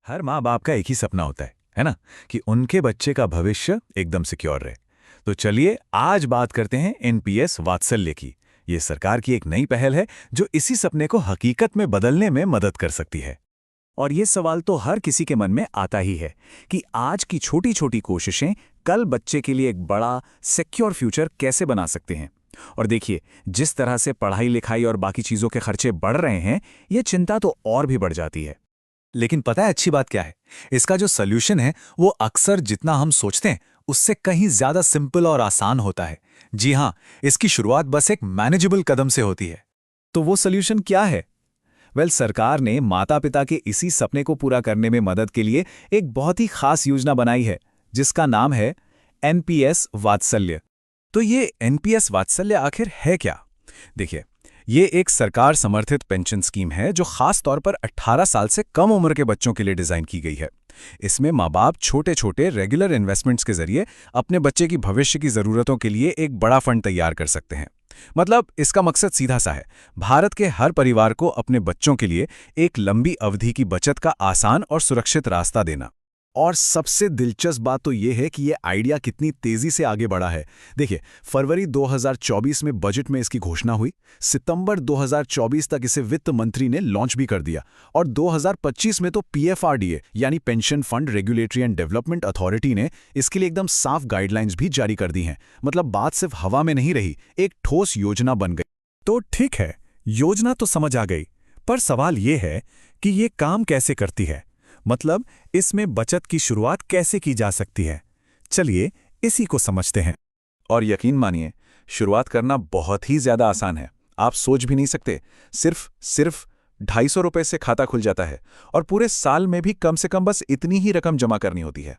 हर माँ बाप का एक ही सपना होता है ना? कि उनके बच्चे का भविष्य एकदम सिक्योर रहे। तो चलिए आज बात करते हैं एनपीएस वात्सल्य की। ये सरकार की एक नई पहल है जो इसी सपने को हकीकत में बदलने में मदद कर सकती है। और ये सवाल तो हर किसी के मन में आता ही है कि आज की छोटी छोटी कोशिशें कल बच्चे के लिए एक बड़ा सिक्योर फ्यूचर कैसे बना सकते हैं। और देखिए, जिस तरह से पढ़ाई लिखाई और बाकी चीज़ों के खर्चे बढ़ रहे हैं, ये चिंता तो और भी बढ़ जाती है। लेकिन पता है अच्छी बात क्या है? इसका जो सॉल्यूशन है वो अक्सर जितना हम सोचते हैं उससे कहीं ज्यादा सिंपल और आसान होता है। जी हाँ, इसकी शुरुआत बस एक मैनेजेबल कदम से होती है। तो वो सॉल्यूशन क्या है? सरकार ने माता पिता के इसी सपने को पूरा करने में मदद के लिए एक बहुत ही खास योजना बनाई है, जिसका नाम है एनपीएस वात्सल्य। तो ये एनपीएस वात्सल्य आखिर है क्या? देखिए, ये एक सरकार समर्थित पेंशन स्कीम है जो खास तौर पर 18 साल से कम उम्र के बच्चों के लिए डिजाइन की गई है। इसमें माँ बाप छोटे छोटे रेगुलर इन्वेस्टमेंट्स के जरिए अपने बच्चे की भविष्य की जरूरतों के लिए एक बड़ा फंड तैयार कर सकते हैं। मतलब इसका मकसद सीधा सा है, भारत के हर परिवार को अपने बच्चों के लिए एक लंबी अवधि की बचत का आसान और सुरक्षित रास्ता देना। और सबसे दिलचस्प बात तो यह है कि यह आइडिया कितनी तेजी से आगे बढ़ा है। देखिए, फरवरी 2024 में बजट में इसकी घोषणा हुई, सितंबर 2024 तक इसे वित्त मंत्री ने लॉन्च भी कर दिया, और 2025 में तो पीएफआरडीए यानी pension fund regulatory and development authority ने इसके लिए एकदम साफ गाइडलाइंस भी जारी कर दी हैं। मतलब बात सिर्फ हवा में नहीं रही, एक ठोस योजना बन गई। तो ठीक है, योजना तो समझ आ गई, पर सवाल यह है कि ये काम कैसे करती है। मतलब इसमें बचत की शुरुआत कैसे की जा सकती है। चलिए इसी को समझते हैं। और यकीन मानिए, शुरुआत करना बहुत ही ज्यादा आसान है। आप सोच भी नहीं सकते, सिर्फ 250 रुपए से खाता खुल जाता है, और पूरे साल में भी कम से कम बस इतनी ही रकम जमा करनी होती है।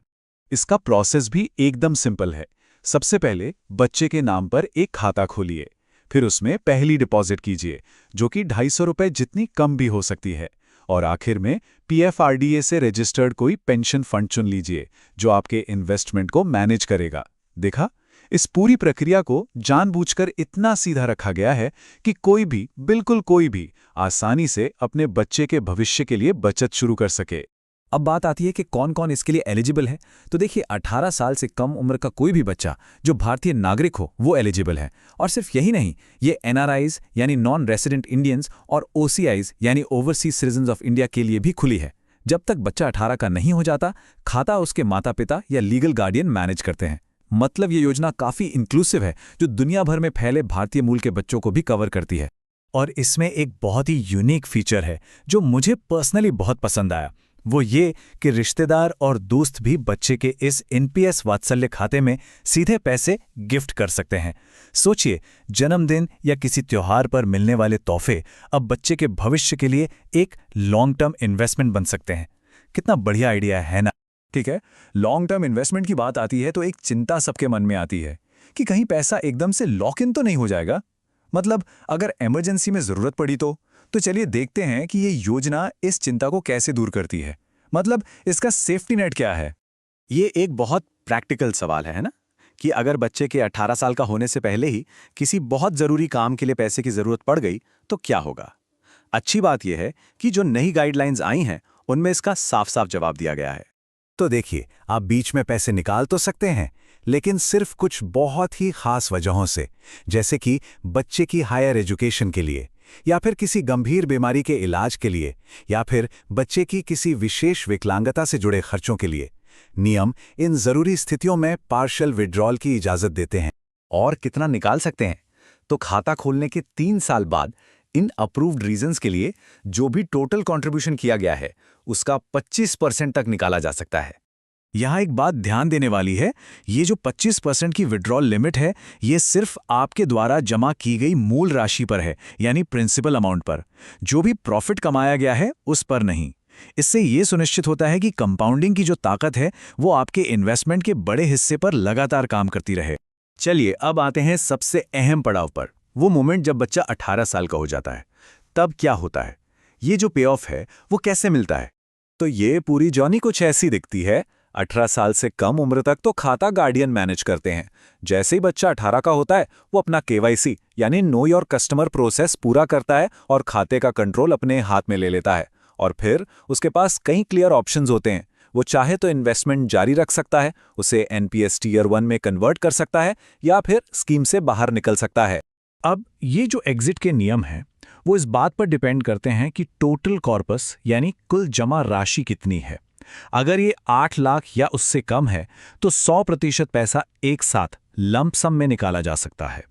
इसका प्रोसेस भी एकदम सिंपल है। सबसे पहले बच्चे के नाम पर एक खाता खोलिए, फिर उसमें पहली डिपॉजिट कीजिए, जो कि 250 रुपए जितनी कम भी हो सकती है। और आखिर में पीएफआरडीए से रजिस्टर्ड कोई पेंशन फंड चुन लीजिए जो आपके इन्वेस्टमेंट को मैनेज करेगा। देखा, इस पूरी प्रक्रिया को जानबूझकर इतना सीधा रखा गया है कि बिल्कुल कोई भी आसानी से अपने बच्चे के भविष्य के लिए बचत शुरू कर सके। अब बात आती है कि कौन कौन इसके लिए एलिजिबल है। तो देखिए, 18 साल से कम उम्र का कोई भी बच्चा जो भारतीय नागरिक हो वो एलिजिबल है। और सिर्फ यही नहीं, ये एनआरआईज यानी नॉन रेसिडेंट इंडियंस और ओसीआईज यानी ओवरसीज सिटीजन्स ऑफ इंडिया के लिए भी खुली है। जब तक बच्चा 18 का नहीं हो जाता, खाता उसके माता पिता या लीगल गार्डियन मैनेज करते हैं। मतलब ये योजना काफ़ी इंक्लूसिव है, जो दुनिया भर में फैले भारतीय मूल के बच्चों को भी कवर करती है। और इसमें एक बहुत ही यूनिक फीचर है जो मुझे पर्सनली बहुत पसंद आया। वो ये कि रिश्तेदार और दोस्त भी बच्चे के इस एनपीएस वात्सल्य खाते में सीधे पैसे गिफ्ट कर सकते हैं। सोचिए, जन्मदिन या किसी त्योहार पर मिलने वाले तोहफे अब बच्चे के भविष्य के लिए एक लॉन्ग टर्म इन्वेस्टमेंट बन सकते हैं। कितना बढ़िया आइडिया है ना? ठीक है, लॉन्ग टर्म इन्वेस्टमेंट की बात आती है तो एक चिंता सबके मन में आती है कि कहीं पैसा एकदम से लॉक इन तो नहीं हो जाएगा। मतलब अगर इमरजेंसी में जरूरत पड़ी तो चलिए देखते हैं कि ये योजना इस चिंता को कैसे दूर करती है। मतलब इसका सेफ्टी नेट क्या है? ये एक बहुत प्रैक्टिकल सवाल है ना? कि अगर बच्चे के 18 साल का होने से पहले ही किसी बहुत जरूरी काम के लिए पैसे की जरूरत पड़ गई तो क्या होगा? अच्छी बात यह है कि जो नई गाइडलाइंस आई हैं उनमें इसका साफ साफ जवाब दिया गया है। तो देखिए, आप बीच में पैसे निकाल तो सकते हैं, लेकिन सिर्फ कुछ बहुत ही खास वजहों से, जैसे कि बच्चे की हायर एजुकेशन के लिए, या फिर किसी गंभीर बीमारी के इलाज के लिए, या फिर बच्चे की किसी विशेष विकलांगता से जुड़े खर्चों के लिए। नियम इन जरूरी स्थितियों में पार्शियल विड्रॉल की इजाजत देते हैं। और कितना निकाल सकते हैं? तो खाता खोलने के 3 साल बाद इन अप्रूव्ड रीजंस के लिए जो भी टोटल कंट्रीब्यूशन किया गया है उसका 25% तक निकाला जा सकता है। यहाँ एक बात ध्यान देने वाली है, ये जो 25% की विड्रॉल लिमिट है, ये सिर्फ आपके द्वारा जमा की गई मूल राशि पर है, यानी प्रिंसिपल अमाउंट पर। जो भी प्रॉफिट कमाया गया है उस पर नहीं। इससे ये सुनिश्चित होता है कि कंपाउंडिंग की जो ताकत है वो आपके इन्वेस्टमेंट के बड़े हिस्से पर लगातार काम करती रहे। चलिए अब आते हैं सबसे अहम पड़ाव पर, वो मोमेंट जब बच्चा 18 साल का हो जाता है। तब क्या होता है? ये जो पे ऑफ है वो कैसे मिलता है? तो ये पूरी जर्नी कुछ ऐसी दिखती है। 18 साल से कम उम्र तक तो खाता गार्डियन मैनेज करते हैं। जैसे ही बच्चा 18 का होता है वो अपना केवाईसी यानी नो योर कस्टमर प्रोसेस पूरा करता है और खाते का कंट्रोल अपने हाथ में ले लेता है। और फिर उसके पास कई क्लियर ऑप्शंस होते हैं। वो चाहे तो इन्वेस्टमेंट जारी रख सकता है, उसे एनपीएस टीयर 1 में कन्वर्ट कर सकता है, या फिर स्कीम से बाहर निकल सकता है। अब ये जो एग्जिट के नियम हैं वो इस बात पर डिपेंड करते हैं कि टोटल कॉर्पस यानी कुल जमा राशि कितनी है। अगर ये 8 लाख या उससे कम है तो 100% पैसा एक साथ लंप सम में निकाला जा सकता है।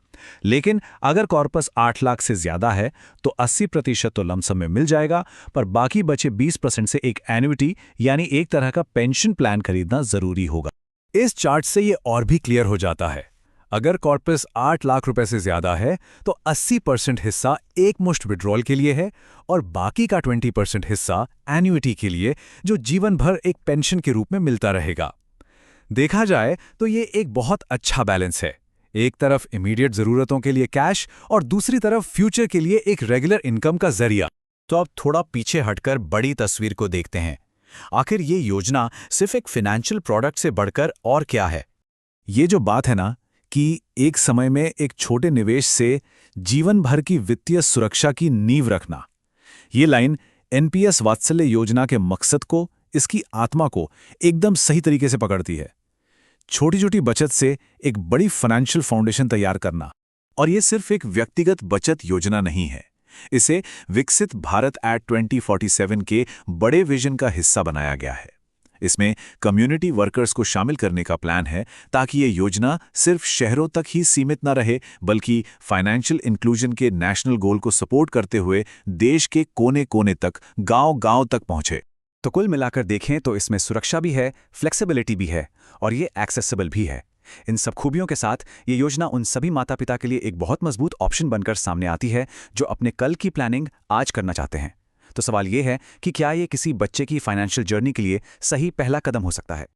लेकिन अगर कॉर्पस 8 लाख से ज्यादा है तो 80% तो लंप सम में मिल जाएगा, पर बाकी बचे 20% से एक एन्युइटी यानी एक तरह का पेंशन प्लान खरीदना जरूरी होगा। इस चार्ट से ये और भी क्लियर हो जाता है। अगर कॉर्पस 8 लाख रुपए से ज्यादा है तो 80% हिस्सा एक मुश्त विड्रॉल के लिए है और बाकी का 20% हिस्सा एन्युइटी के लिए, जो जीवन भर एक पेंशन के रूप में मिलता रहेगा। देखा जाए तो ये एक बहुत अच्छा बैलेंस है। एक तरफ इमीडिएट जरूरतों के लिए कैश और दूसरी तरफ फ्यूचर के लिए एक रेगुलर इनकम का जरिया। तो अब थोड़ा पीछे हटकर बड़ी तस्वीर को देखते हैं। आखिर ये योजना सिर्फ एक फाइनेंशियल प्रोडक्ट से बढ़कर और क्या है? ये जो बात है ना कि एक समय में एक छोटे निवेश से जीवन भर की वित्तीय सुरक्षा की नींव रखना, ये लाइन एनपीएस वात्सल्य योजना के मकसद को, इसकी आत्मा को एकदम सही तरीके से पकड़ती है। छोटी छोटी बचत से एक बड़ी फाइनेंशियल फाउंडेशन तैयार करना। और ये सिर्फ एक व्यक्तिगत बचत योजना नहीं है, इसे विकसित भारत एट 2047 के बड़े विजन का हिस्सा बनाया गया है। इसमें कम्युनिटी वर्कर्स को शामिल करने का प्लान है ताकि ये योजना सिर्फ शहरों तक ही सीमित न रहे, बल्कि फाइनेंशियल इंक्लूजन के नेशनल गोल को सपोर्ट करते हुए देश के कोने कोने तक, गांव-गांव तक पहुंचे। तो कुल मिलाकर देखें तो इसमें सुरक्षा भी है, फ्लेक्सिबिलिटी भी है और ये एक्सेसिबल भी है। इन सब खूबियों के साथ ये योजना उन सभी माता-पिता के लिए एक बहुत मजबूत ऑप्शन बनकर सामने आती है जो अपने कल की प्लानिंग आज करना चाहते हैं। तो सवाल ये है कि क्या ये किसी बच्चे की फाइनेंशियल जर्नी के लिए सही पहला कदम हो सकता है?